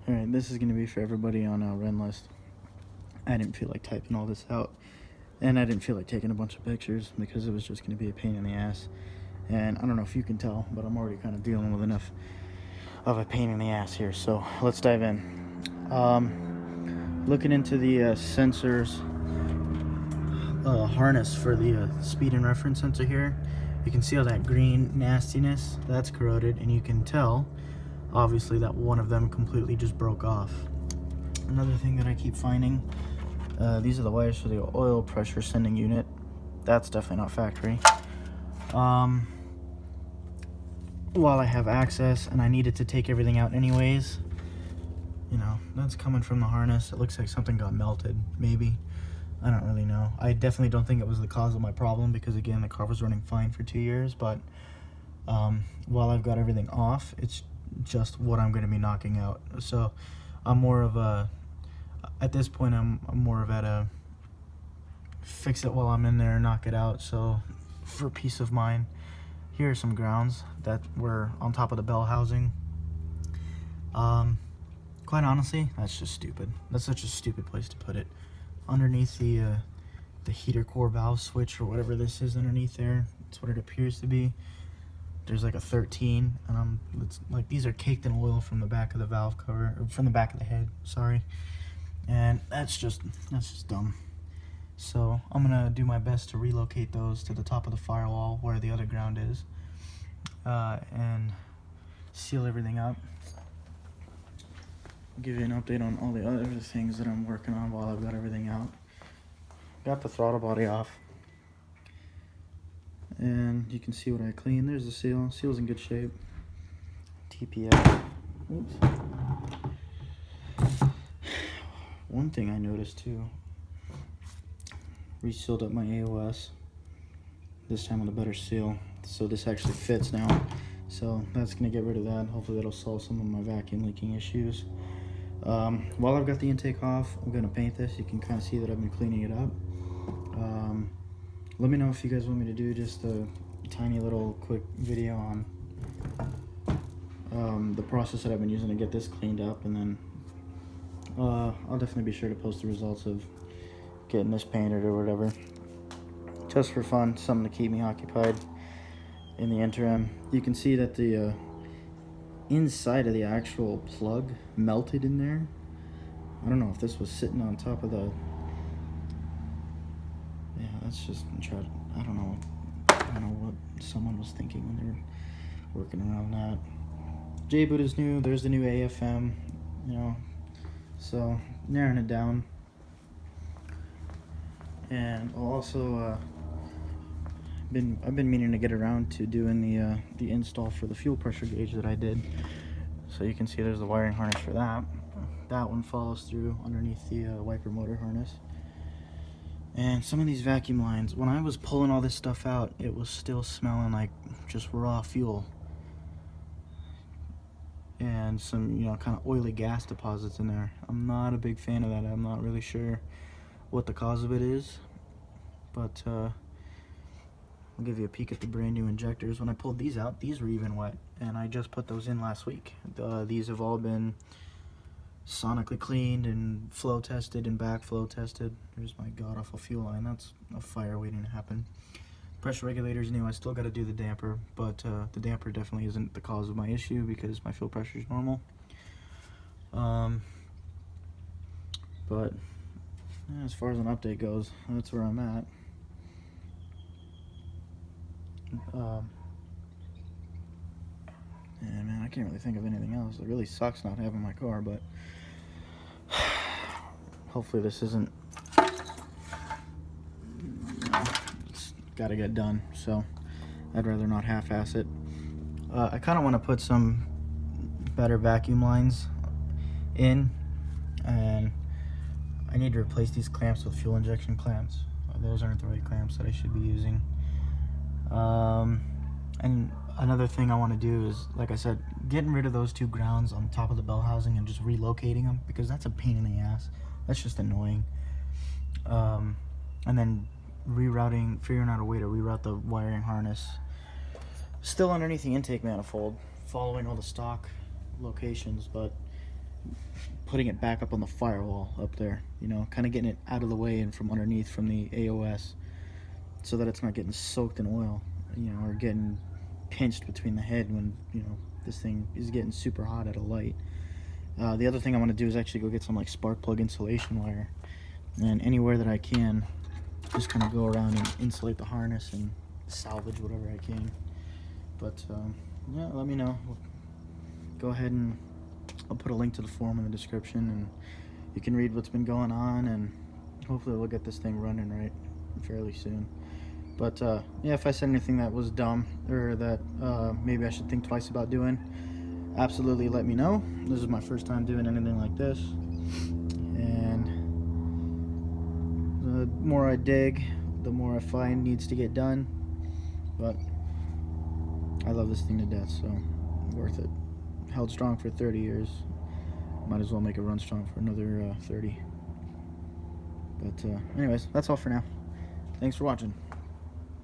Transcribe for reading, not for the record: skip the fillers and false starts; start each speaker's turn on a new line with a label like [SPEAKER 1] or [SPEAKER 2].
[SPEAKER 1] Alright, this is going to be for everybody on our Ren list. I didn't feel like typing all this out, and I didn't feel like taking a bunch of pictures because it was just going to be a pain in the ass. And I don't know if you can tell, but I'm already kind of dealing with enough of a pain in the ass here, so let's dive in. Looking into the sensors harness for the speed and reference sensor here, you can see all that green nastiness that's corroded, and you can tell obviously that one of them completely just broke off. Another thing that I keep finding, these are the wires for the oil pressure sending unit. That's definitely not factory. While I have access and I needed to take everything out anyways, you know, that's coming from the harness. It looks like something got melted, maybe. I don't really know. I definitely don't think it was the cause of my problem because, again, the car was running fine for 2 years, but while I've got everything off, it's just what I'm going to be knocking out. So I'm more of a, at this point, I'm more of at a fix it while I'm in there, knock it out. So for peace of mind, here are some grounds that were on top of the bell housing. Quite honestly, that's just stupid. That's such a stupid place to put it. Underneath the heater core valve switch or whatever this is underneath there, that's what it appears to be. There's like a 13, and it's like these are caked in oil from the back of the valve cover, or from the back of the head, sorry. And that's just dumb. So I'm gonna do my best to relocate those to the top of the firewall where the other ground is, and seal everything up. I'll give you an update on all the other things that I'm working on while I've got everything out. Got the throttle body off, and you can see what I cleaned. There's the seal. Seal's in good shape. TPS. Oops. One thing I noticed too, resealed up my AOS, this time with a better seal, so this actually fits now. So that's going to get rid of that. Hopefully that'll solve some of my vacuum leaking issues. While I've got the intake off, I'm going to paint this. You can kind of see that I've been cleaning it up. Let me know if you guys want me to do just a tiny little quick video on the process that I've been using to get this cleaned up, and then I'll definitely be sure to post the results of getting this painted or whatever. Just for fun, something to keep me occupied in the interim. You can see that the inside of the actual plug melted in there. I don't know if this was sitting on top of the... Yeah, that's just tragic. I don't know what someone was thinking when they were working around that. J-boot is new. There's the new AFM, you know, so narrowing it down. And I'll also I've been meaning to get around to doing the install for the fuel pressure gauge that I did. So you can see there's the wiring harness for that. That one follows through underneath the wiper motor harness. And some of these vacuum lines, when I was pulling all this stuff out, it was still smelling like just raw fuel. And some, you know, kind of oily gas deposits in there. I'm not a big fan of that. I'm not really sure what the cause of it is, but I'll give you a peek at the brand new injectors. When I pulled these out, these were even wet, and I just put those in last week. These have all been sonically cleaned and flow tested and backflow tested. There's my god awful fuel line. That's a fire waiting to happen. Pressure regulator's new. I still got to do the damper, but the damper definitely isn't the cause of my issue because my fuel pressure is normal. But yeah, as far as an update goes, that's where I'm at. And man, I can't really think of anything else. It really sucks not having my car, but hopefully this isn't, it's got to get done, so I'd rather not half-ass it. I kind of want to put some better vacuum lines in, and I need to replace these clamps with fuel injection clamps. Those aren't the right clamps that I should be using. And another thing I want to do is, like I said, getting rid of those two grounds on top of the bell housing and just relocating them, because that's a pain in the ass. That's just annoying. And then figuring out a way to reroute the wiring harness still underneath the intake manifold, following all the stock locations, but putting it back up on the firewall up there, you know, kind of getting it out of the way and from underneath from the AOS, so that it's not getting soaked in oil, you know, or getting pinched between the head when, you know, this thing is getting super hot at a light. The other thing I want to do is actually go get some like spark plug insulation wire, and anywhere that I can, just kind of go around and insulate the harness and salvage whatever I can. But yeah, let me know. Go ahead and I'll put a link to the forum in the description, and you can read what's been going on, and hopefully we'll get this thing running right fairly soon. But yeah, if I said anything that was dumb or that maybe I should think twice about doing, absolutely let me know. This is my first time doing anything like this, and the more I dig, the more I find needs to get done. But I love this thing to death, so worth it. Held strong for 30 years. Might as well make it run strong for another 30. But anyways, that's all for now. Thanks for watching.